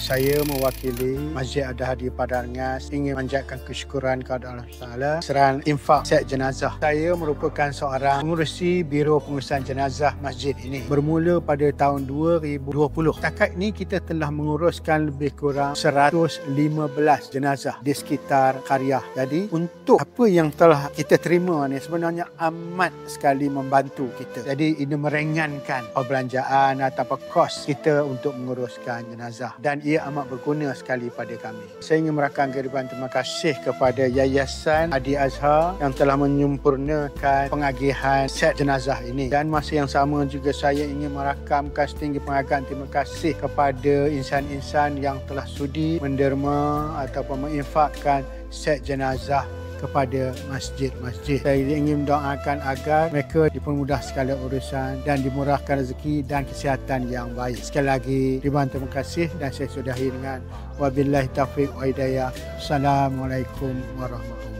Saya mewakili Masjid Al-Hadi Padangas ingin menjanjikan kesyukuran kepada Allah Taala serahan infak set jenazah. Saya merupakan seorang pengurusi Biro Pengurusan Jenazah masjid ini. Bermula pada tahun 2020. Setakat ini kita telah menguruskan lebih kurang 115 jenazah di sekitar Qaryah. Jadi untuk apa yang telah kita terima ni sebenarnya amat sekali membantu kita. Jadi ini meringankan perbelanjaan atau kos kita untuk menguruskan jenazah dan ia amat berguna sekali pada kami. Saya ingin merakamkan ribuan terima kasih kepada Yayasan Adi Azhar yang telah menyempurnakan pengagihan set jenazah ini, dan masa yang sama juga saya ingin merakamkan setinggi penghargaan terima kasih kepada insan-insan yang telah sudi menderma ataupun menginfakkan set jenazah kepada masjid-masjid. Saya ingin mendoakan agar mereka dipermudah segala urusan dan dimurahkan rezeki dan kesihatan yang baik. Sekali lagi, ribuan terima kasih dan saya sudahi dengan wabillahi taufiq wa hidayah. Assalamualaikum warahmatullahi wabarakatuh.